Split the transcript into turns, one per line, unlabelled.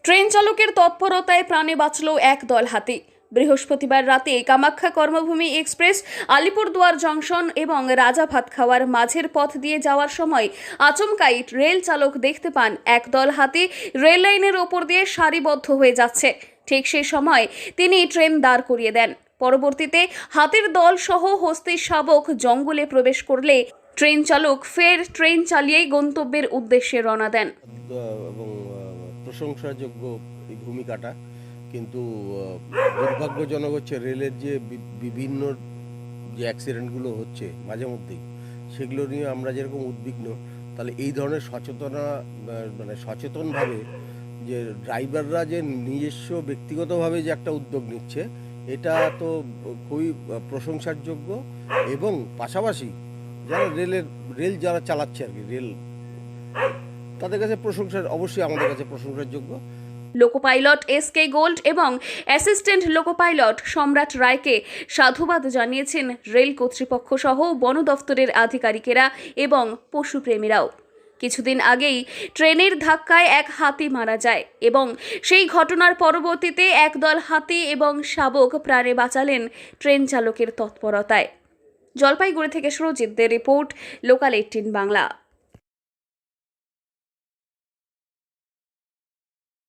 Train চালকের তৎপরতায় প্রাণে বাঁচল এক দল হাতি। বৃহস্পতিবার রাতে কামাখ্যা কর্মভূমি এক্সপ্রেস আলিপুরদুয়ার জংশন এবং রাজা ভাতখাওয়ার মাঝের পথ দিয়ে যাওয়ার সময় আচমকাই রেল চালক দেখতে পান এক দল হাতি রেল লাইনের ওপর দিয়ে সারিবদ্ধ হয়ে যাচ্ছে। ঠিক সেই সময় তিনি ট্রেন দাঁড় করিয়ে দেন। পরবর্তীতে হাতির দল সহ হস্তির শাবক জঙ্গলে প্রবেশ করলে ট্রেন চালক ফের ট্রেন চালিয়েই গন্তব্যের উদ্দেশ্যে রওনা দেন।
এবং প্রশংসাযোগ্য এই ভূমিকাটা, কিন্তু দুর্ভাগ্যজনক হচ্ছে রেলের যে বিভিন্ন যে অ্যাক্সিডেন্টগুলো হচ্ছে মাঝে মধ্যেই, সেগুলো নিয়ে আমরা যেরকম উদ্বিগ্ন, তাহলে এই ধরনের সচেতনভাবে যে ড্রাইভাররা যে নিজস্ব ব্যক্তিগতভাবে যে একটা উদ্যোগ নিচ্ছে, এটা তো খুবই প্রশংসার যোগ্য। এবং পাশাপাশি যারা রেল যারা চালাচ্ছে আর কি, রেল তাদের কাছে অবশ্যই আমাদের কাছে প্রশংসার যোগ্য।
লোকো পাইলট এসকে গোল্ড এবং অ্যাসিস্ট্যান্ট লোকো পাইলট সম্রাট রায়কে সাধুবাদ জানিয়েছেন রেল কর্তৃপক্ষ সহ বন দফতরের আধিকারিকেরা এবং পশুপ্রেমীরাও। কিছুদিন আগেই ট্রেনের ধাক্কায় এক হাতি মারা যায় এবং সেই ঘটনার পরবর্তীতে একদল হাতি এবং শাবক প্রাণে বাঁচালেন ট্রেন চালকের তৎপরতায়। জলপাইগুড়ি থেকে সুরজিৎদের রিপোর্ট, লোকাল 18 বাংলা।